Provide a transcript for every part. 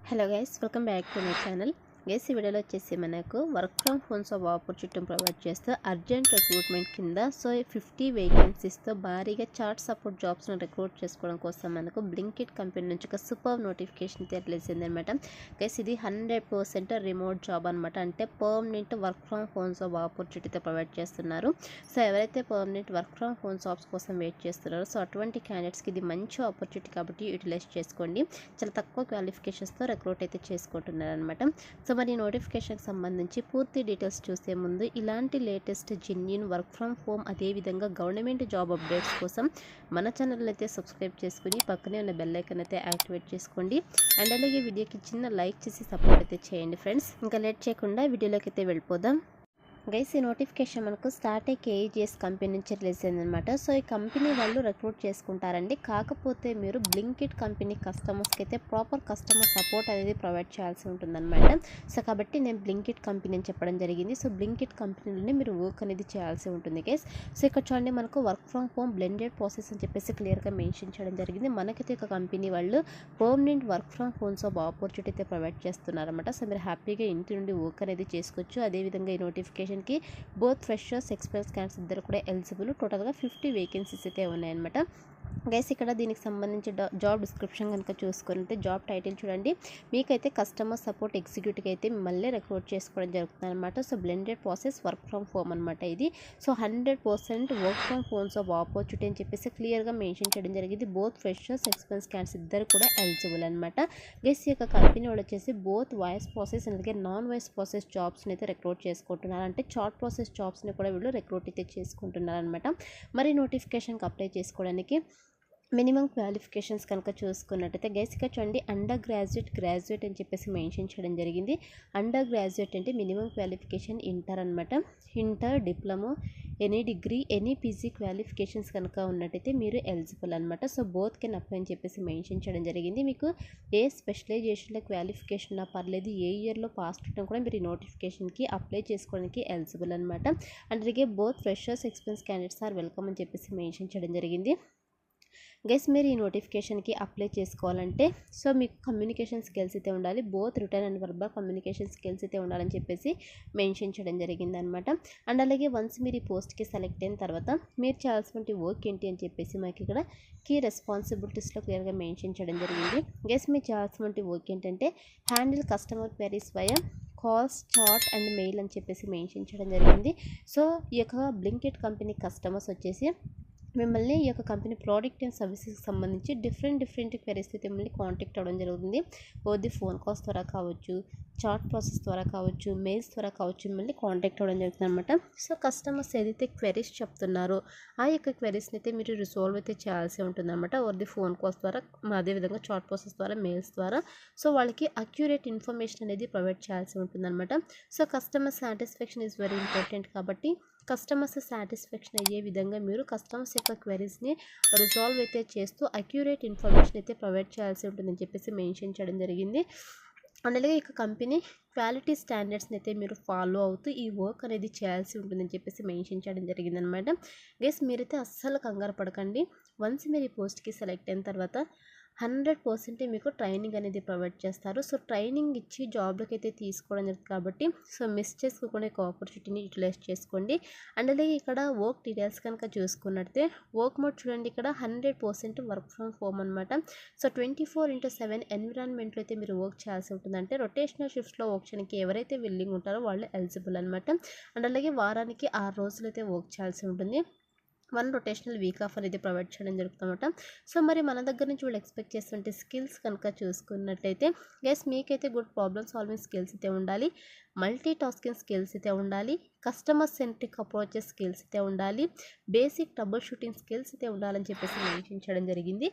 Hello guys, welcome back to my channel. Guys, ఈ వీడియోలో వచ్చేసి మనకు work from homes of opportunity provide చేస్తూ అర్జెంట్ రిక్రూట్మెంట్ కింద 50 వేకెన్సీస్తో భారీగా చార్ట్ సపోర్ట్ జాబ్స్ను రిక్రూట్ చేసుకోవడం కోసం మనకు బ్లింకిట్ కంపెనీ నుంచి ఒక సూపర్ నోటిఫికేషన్ రిలీజ్ అయిందనమాట. గైస్, ఇది 100% రిమోట్ జాబ్ అనమాట. అంటే permanent work from homes of ఆపర్చునిటీతో ప్రొవైడ్ చేస్తున్నారు. సో ఎవరైతే permanent work from home jobs కోసం వెయిట్ చేస్తున్నారో సో అటువంటి క్యాండిడేట్స్కి ఇది మంచి ఆపర్చునిటీ కాబట్టి యూటిలైజ్ చేసుకోండి. చాలా తక్కువ క్వాలిఫికేషన్స్తో రిక్రూట్ అయితే చేసుకుంటున్నారు అనమాట. సో మరి నోటిఫికేషన్కి సంబంధించి పూర్తి డీటెయిల్స్ చూసే ముందు ఇలాంటి latest genuine work from home అదేవిధంగా గవర్నమెంట్ జాబ్ అప్డేట్స్ కోసం మన ఛానల్ అయితే సబ్స్క్రైబ్ చేసుకుని పక్కనే ఉన్న బెల్ ఐకాన్ అయితే యాక్టివేట్ చేసుకోండి. అండ్ అలాగే వీడియోకి చిన్న లైక్ చేసి సపోర్ట్ అయితే చేయండి ఫ్రెండ్స్. ఇంకా లేట్ చేయకుండా వీడియోలోకి అయితే వెళ్ళిపోదాం. గైస్, ఈ నోటిఫికేషన్ మనకు స్టార్ట్ కేఈజిఎస్ కంపెనీ నుంచి రిలీజ్ అయిందనమాట. సో ఈ కంపెనీ వాళ్ళు రిక్రూట్ చేసుకుంటారండి. కాకపోతే మీరు బ్లింకిట్ కంపెనీ కస్టమర్స్కి అయితే ప్రాపర్ కస్టమర్ సపోర్ట్ అనేది ప్రొవైడ్ చేయాల్సి ఉంటుందన్నమాట. సో కాబట్టి నేను బ్లింకిట్ కంపెనీ అని చెప్పడం జరిగింది. సో బ్లింకిట్ కంపెనీలోనే మీరు వర్క్ అనేది చేయాల్సి ఉంటుంది గైస్. సో ఇక్కడ చూడండి, మనకు work from home blended process అని చెప్పేసి క్లియర్గా మెన్షన్ చేయడం జరిగింది. మనకైతే ఒక కంపెనీ వాళ్ళు permanent work from homes of opportunity అయితే ప్రొవైడ్ చేస్తున్నారన్నమాట. సో మీరు హ్యాపీగా ఇంటి నుండి వర్క్ అనేది చేసుకోవచ్చు. అదేవిధంగా ఈ నోటిఫికేషన్ కి బోత్ ఫ్రెషర్స్ ఎక్స్పీరియన్స్ క్యాండిడేట్స్ ఇద్దరు కూడా ఎలిజిబుల్. టోటల్గా 50 వేకెన్సీస్ అయితే ఉన్నాయన్నమాట. గైస్, ఇక్కడ దీనికి సంబంధించి జాబ్ డిస్క్రిప్షన్ కనుక చూసుకుంటే జాబ్ టైటిల్ చూడండి, మీకైతే కస్టమర్ సపోర్ట్ ఎగ్జిక్యూటివ్ అయితే మిమ్మల్ని రిక్రూట్ చేసుకోవడం జరుగుతుంది అనమాట. So blended process work from home అనమాట ఇది. So 100% work from homes of opportunity అని చెప్పేసి క్లియర్గా మెన్షన్ చేయడం జరిగింది. బోత్ ఫ్రెషర్స్ ఎక్స్పీరియన్స్ క్యాండిడేట్స్ ఇద్దరు కూడా ఎలిజిబుల్ అనమాట. గైస్, ఈ యొక్క కంపెనీ వాళ్ళు వచ్చేసి బోత్ వాయిస్ ప్రాసెస్ అలాగే నాన్ వాయిస్ ప్రాసెస్ జాబ్స్ని అయితే రిక్రూట్ చేసుకుంటున్నారు. అంటే చార్ట్ ప్రాసెస్ జాబ్స్ని కూడా వీళ్ళు రిక్రూట్ అయితే చేసుకుంటున్నారు అనమాట. మరి నోటిఫికేషన్కి అప్లై చేసుకోవడానికి మినిమం క్వాలిఫికేషన్స్ కనుక చూసుకున్నట్టయితే గైస్, ఇక్కడ చూడండి, అండర్ గ్రాడ్యుయేట్ అని చెప్పేసి మెన్షన్ చేయడం జరిగింది. అండర్ గ్రాడ్యుయేట్ అంటే మినిమం క్వాలిఫికేషన్ ఇంటర్ అనమాట. Inter, diploma, any degree, any PG qualifications కనుక ఉన్నట్టయితే మీరు ఎలిజిబుల్ అనమాట. సో బోత్ కెన్ అప్లై అని చెప్పేసి మెన్షన్ చేయడం జరిగింది. మీకు ఏ స్పెషలైజేషన్లో క్వాలిఫికేషన్ పర్లేదు, ఏ ఇయర్లో పాస్ అవడం కూడా మీరు ఈ నోటిఫికేషన్కి అప్లై చేసుకోవడానికి ఎలిజిబుల్ అనమాట. అండ్ అలాగే both freshers experience candidates are welcome అని చెప్పేసి మెన్షన్ చేయడం జరిగింది. గైస్, మీరు ఈ నోటిఫికేషన్కి అప్లై చేసుకోవాలంటే సో మీకు కమ్యూనికేషన్ స్కిల్స్ అయితే ఉండాలి. Both return and verbal communication skills అయితే ఉండాలని చెప్పేసి మెన్షన్ చేయడం జరిగింది అనమాట. అండ్ అలాగే వన్స్ మీరు ఈ పోస్ట్కి సెలెక్ట్ అయిన తర్వాత మీరు చేయాల్సిన వర్క్ ఏంటి అని చెప్పేసి మాకు ఇక్కడ కీ రెస్పాన్సిబిలిటీస్లో క్లియర్గా మెన్షన్ చేయడం జరిగింది. గైస్, మీరు చేయాల్సిన వర్క్ ఏంటంటే handle customer queries via calls, chat and mail అని చెప్పేసి మెన్షన్ చేయడం జరిగింది. సో ఈ యొక్క బ్లింకిట్ కంపెనీ కస్టమర్స్ వచ్చేసి మిమ్మల్ని ఈ యొక్క కంపెనీ ప్రోడక్ట్ అండ్ సర్వీసెస్కి సంబంధించి డిఫరెంట్ క్వైరీస్ అయితే మిమ్మల్ని కాంటాక్ట్ అవ్వడం జరుగుతుంది. ఓది ఫోన్ కాల్స్ ద్వారా కావచ్చు, చాట్ ప్రాసెస్ ద్వారా కావచ్చు, మెయిల్స్ ద్వారా కావచ్చు, మిమ్మల్ని కాంటాక్ట్ అవ్వడం జరుగుతుంది అనమాట. సో కస్టమర్స్ ఏదైతే క్వైరీస్ చెప్తున్నారో ఆ యొక్క క్వైరీస్ని అయితే మీరు రిజాల్వ్ అయితే చేయాల్సి ఉంటుంది అనమాట. ఓది ఫోన్ కాల్స్ ద్వారా, అదేవిధంగా చాట్ ప్రాసెస్ ద్వారా, మెయిల్స్ ద్వారా. సో వాళ్ళకి అక్యురేట్ ఇన్ఫర్మేషన్ అనేది ప్రొవైడ్ చేయాల్సి ఉంటుంది అనమాట. So customer satisfaction is very important కాబట్టి కస్టమర్స్ సాటిస్ఫాక్షన్ అయ్యే విధంగా మీరు కస్టమర్స్ యొక్క క్వైరీస్ని రిజాల్వ్ అయితే చేస్తూ అక్యురేట్ ఇన్ఫర్మేషన్ అయితే ప్రొవైడ్ చేయాల్సి ఉంటుందని చెప్పేసి మెన్షన్ చేయడం జరిగింది. అలాగే ఇక కంపెనీ క్వాలిటీ స్టాండర్డ్స్ని అయితే మీరు ఫాలో అవుతూ ఈ వర్క్ అనేది చేయాల్సి ఉంటుందని చెప్పేసి మెన్షన్ చేయడం జరిగిందనమాట. గైస్, మీరైతే అస్సలు కంగారు పడకండి. వన్స్ మీరు ఈ పోస్ట్కి సెలెక్ట్ అయిన తర్వాత 100% మీకు ట్రైనింగ్ అనేది ప్రొవైడ్ చేస్తారు. సో ట్రైనింగ్ ఇచ్చి జాబ్లోకి అయితే తీసుకోవడం జరుగుతుంది కాబట్టి సో మిస్ చేసుకోకుండా ఒక ఆపర్చునిటీని యూటిలైజ్ చేసుకోండి. అండ్ అలాగే ఇక్కడ వర్క్ డీటెయిల్స్ కనుక చూసుకున్నట్టే వర్క్ మోడ్ చూడండి, ఇక్కడ 100% వర్క్ ఫ్రమ్ హోమ్ అనమాట. సో 24/7 ఎన్విరాన్మెంట్లో అయితే మీరు వర్క్ చేయాల్సి ఉంటుంది. అంటే రొటేషనల్ షిఫ్ట్స్లో వర్క్ చేయడానికి ఎవరైతే విల్లింగ్ ఉంటారో వాళ్ళు ఎలిజిబుల్ అనమాట. అండ్ అలాగే వారానికి 6 రోజులు అయితే వర్క్ చేయాల్సి ఉంటుంది. 1 రొటేషనల్ వీక్ ఆఫ్ అనేది ప్రొవైడ్ చేయడం జరుగుతుందన్నమాట. సో మరి మన దగ్గర నుంచి వాళ్ళు ఎక్స్పెక్ట్ చేస్తుంటే స్కిల్స్ కనుక చూసుకున్నట్టయితే గైస్, మీకైతే గుడ్ ప్రాబ్లమ్ సాల్వింగ్ స్కిల్స్ అయితే ఉండాలి, మల్టీ టాస్కింగ్ స్కిల్స్ అయితే ఉండాలి, కస్టమర్ సెంట్రిక్ అప్రోచెస్ స్కిల్స్ అయితే ఉండాలి, బేసిక్ ట్రబుల్ షూటింగ్ స్కిల్స్ అయితే ఉండాలని చెప్పేసి మెన్షన్ చేయడం జరిగింది.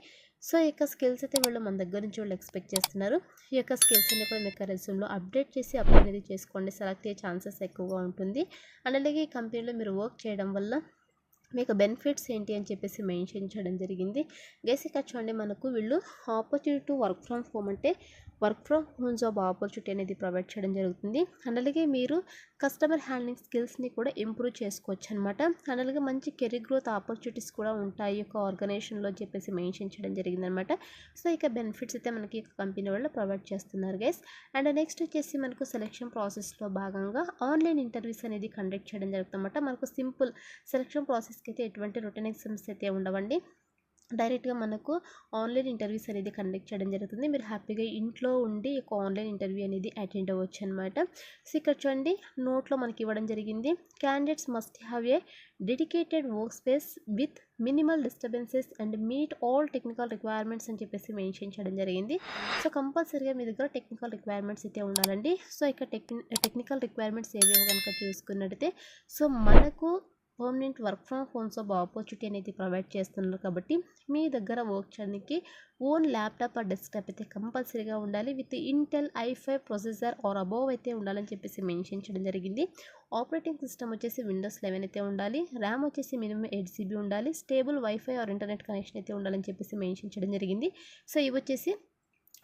సో ఈ యొక్క స్కిల్స్ అయితే వీళ్ళు మన దగ్గర నుంచి వాళ్ళు ఎక్స్పెక్ట్ చేస్తున్నారు. ఈ యొక్క స్కిల్స్ అన్ని కూడా మీకు రెజ్యూమ్లో అప్డేట్ చేసి అప్లై అనేది చేసుకోండి. సెలెక్ట్ అయ్యే ఛాన్సెస్ ఎక్కువగా ఉంటుంది. అండ్ అలాగే ఈ కంపెనీలో మీరు వర్క్ చేయడం వల్ల మీకు బెనిఫిట్స్ ఏంటి అని చెప్పేసి మెన్షన్ చేయడం జరిగింది. గైస్ ఇక్కడ చూడండి, మనకు వీళ్ళు opportunity to work from home అంటే work from home job opportunity అనేది ప్రొవైడ్ చేయడం జరుగుతుంది. అండ్ అలాగే మీరు కస్టమర్ హ్యాండ్లింగ్ స్కిల్స్ని కూడా ఇంప్రూవ్ చేసుకోవచ్చు అనమాట. అండ్ అలాగే మంచి కెరీర్ గ్రోత్ ఆపర్చునిటీస్ కూడా ఉంటాయి ఒక ఆర్గనైజేషన్లో చెప్పేసి మెన్షన్ చేయడం జరిగింది అనమాట. సో ఇక బెనిఫిట్స్ అయితే మనకి కంపెనీ వాళ్ళు ప్రొవైడ్ చేస్తున్నారు గైస్. అండ్ నెక్స్ట్ వచ్చేసి మనకు సెలెక్షన్ ప్రాసెస్లో భాగంగా ఆన్లైన్ ఇంటర్వ్యూస్ అనేది కండక్ట్ చేయడం జరుగుతుంది అనమాట. మనకు సింపుల్ సెలెక్షన్ ప్రాసెస్కి అయితే ఎటువంటి రిటన్ ఎగ్జామ్స్ అయితే ఉండవండి. డైరెక్ట్గా మనకు ఆన్లైన్ ఇంటర్వ్యూస్ అనేది కండక్ట్ చేయడం జరుగుతుంది. మీరు హ్యాపీగా ఇంట్లో ఉండి ఒక ఆన్లైన్ ఇంటర్వ్యూ అనేది అటెండ్ అవ్వచ్చు అనమాట. సో ఇక్కడ చూడండి, నోట్లో మనకి ఇవ్వడం జరిగింది. Candidates must have a dedicated work space with minimal disturbances and meet all technical requirements అని చెప్పేసి మెన్షన్ చేయడం జరిగింది. సో కంపల్సరీగా మీ దగ్గర టెక్నికల్ రిక్వైర్మెంట్స్ అయితే ఉండాలండి. సో ఇక్కడ టెక్నికల్ రిక్వైర్మెంట్స్ ఏవేవో కనుక చూసుకున్నట్టయితే, సో మనకు permanent work from home job opportunity అనేది ప్రొవైడ్ చేస్తున్నారు కాబట్టి మీ దగ్గర వర్క్ చేయడానికి ఓన్ ల్యాప్టాప్ ఆర్ డెస్క్టాప్ అయితే కంపల్సరీగా ఉండాలి. With Intel i5 processor or above అయితే ఉండాలని చెప్పేసి మెన్షన్ చేయడం జరిగింది. ఆపరేటింగ్ సిస్టమ్ వచ్చేసి విండోస్ 11 అయితే ఉండాలి. ర్యామ్ వచ్చేసి మినిమం 8 GB ఉండాలి. Stable wifi are internet connection అయితే ఉండాలని చెప్పేసి మెన్షన్ చేయడం జరిగింది. సో ఇవి వచ్చేసి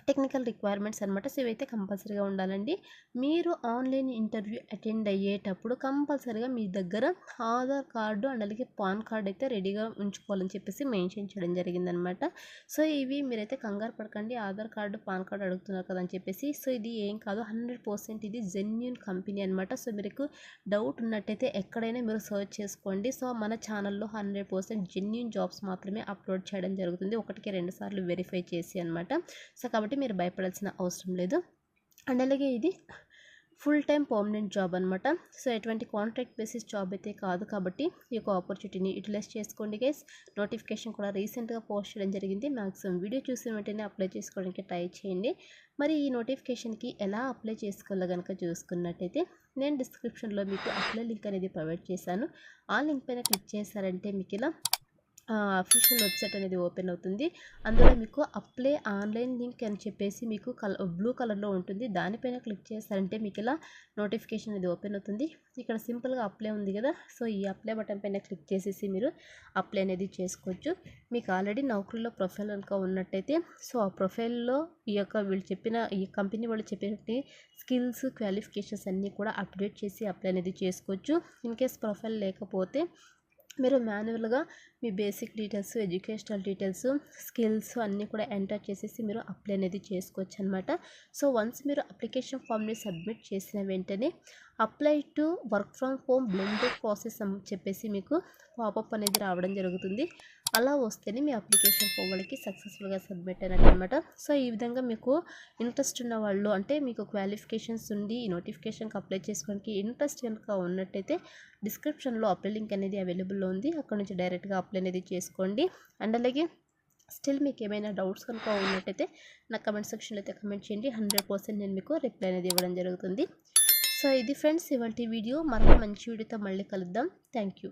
టెక్నికల్ రిక్వైర్మెంట్స్ అనమాట. సో ఇవైతే కంపల్సరీగా ఉండాలండి. మీరు ఆన్లైన్ ఇంటర్వ్యూ అటెండ్ అయ్యేటప్పుడు కంపల్సరీగా మీ దగ్గర ఆధార్ కార్డు అండ్ అలాగే పాన్ కార్డు అయితే రెడీగా ఉంచుకోవాలని చెప్పేసి మెన్షన్ చేయడం జరిగిందనమాట. సో ఇవి మీరైతే కంగారు పడకండి, ఆధార్ కార్డు పాన్ కార్డు అడుగుతున్నారు కదా అని చెప్పేసి. సో ఇది ఏం కాదు, 100% ఇది జెన్యూన్ కంపెనీ అనమాట. సో మీకు డౌట్ ఉన్నట్టయితే ఎక్కడైనా మీరు సర్చ్ చేసుకోండి. సో మన ఛానల్లో 100% జెన్యూన్ జాబ్స్ మాత్రమే అప్లోడ్ చేయడం జరుగుతుంది, 1-2 సార్లు వెరిఫై చేసి అనమాట. సో కాబట్టి మీరు భయపడాల్సిన అవసరం లేదు. అండ్ అలాగే ఇది ఫుల్ టైం పర్మనెంట్ జాబ్ అనమాట. సో ఎటువంటి కాంట్రాక్ట్ బేసిస్ జాబ్ అయితే కాదు కాబట్టి ఈ యొక్క ఆపర్చునిటీని యూటిలైజ్ చేసుకోండి గైస్. నోటిఫికేషన్ కూడా రీసెంట్గా పోస్ట్ చేయడం జరిగింది. మ్యాక్సిమం వీడియో చూసిన వెంటనే అప్లై చేసుకోవడానికి ట్రై చేయండి. మరి ఈ నోటిఫికేషన్కి ఎలా అప్లై చేసుకోవాలో కనుక చూసుకున్నట్టయితే, నేను డిస్క్రిప్షన్లో మీకు అప్లై లింక్ అనేది ప్రొవైడ్ చేశాను. ఆ లింక్ పైన క్లిక్ చేశారంటే మీకు ఇలా అఫీషియల్ వెబ్సైట్ అనేది ఓపెన్ అవుతుంది. అందులో మీకు అప్లై ఆన్లైన్ లింక్ అని చెప్పేసి మీకు బ్లూ కలర్లో ఉంటుంది. దానిపైన క్లిక్ చేస్తారంటే మీకు ఇలా నోటిఫికేషన్ అనేది ఓపెన్ అవుతుంది. ఇక్కడ సింపుల్గా అప్లై ఉంది కదా, సో ఈ అప్లై బటన్ పైన క్లిక్ చేసేసి మీరు అప్లై అనేది చేసుకోవచ్చు. మీకు ఆల్రెడీ నౌకరీలో ప్రొఫైల్ కనుక ఉన్నట్టయితే, సో ఆ ప్రొఫైల్లో ఈ యొక్క వీళ్ళు చెప్పిన ఈ కంపెనీ వాళ్ళు చెప్పినట్టు స్కిల్స్ క్వాలిఫికేషన్స్ అన్నీ కూడా అప్డేట్ చేసి అప్లై అనేది చేసుకోవచ్చు. ఇన్ కేస్ ప్రొఫైల్ లేకపోతే మీరు మాన్యువల్గా మీ basic details, educational details, skills అన్నీ కూడా ఎంటర్ చేసేసి మీరు అప్లై అనేది చేసుకోవచ్చు అనమాట. సో వన్స్ మీరు అప్లికేషన్ ఫామ్ని సబ్మిట్ చేసిన వెంటనే apply to work from home blended process అని చెప్పేసి మీకు పాపప్ అనేది రావడం జరుగుతుంది. అలా వస్తేనే మీ అప్లికేషన్ ఫామ్ వాళ్ళకి సక్సెస్ఫుల్గా సబ్మిట్ అయినట్టు అనమాట. సో ఈ విధంగా మీకు ఇంట్రెస్ట్ ఉన్న వాళ్ళు, అంటే మీకు క్వాలిఫికేషన్స్ ఉండి ఈ నోటిఫికేషన్కి అప్లై చేసుకోవడానికి ఇంట్రెస్ట్ కనుక ఉన్నట్టయితే డిస్క్రిప్షన్లో అప్లై లింక్ అనేది అవైలబుల్లో ఉంది. అక్కడ నుంచి డైరెక్ట్గా అప్లై అనేది చేసుకోండి. అండ్ అలాగే స్టిల్ మీకు ఏమైనా డౌట్స్ కనుక ఉన్నట్టయితే నా కమెంట్ సెక్షన్లో అయితే కమెంట్ చేయండి. 100% నేను మీకు రిప్లై అనేది ఇవ్వడం జరుగుతుంది. సో ఇది ఫ్రెండ్స్ ఇవాల్టి వీడియో. మరొక మంచి వీడియోతో మళ్ళీ కలుద్దాం. Thank you.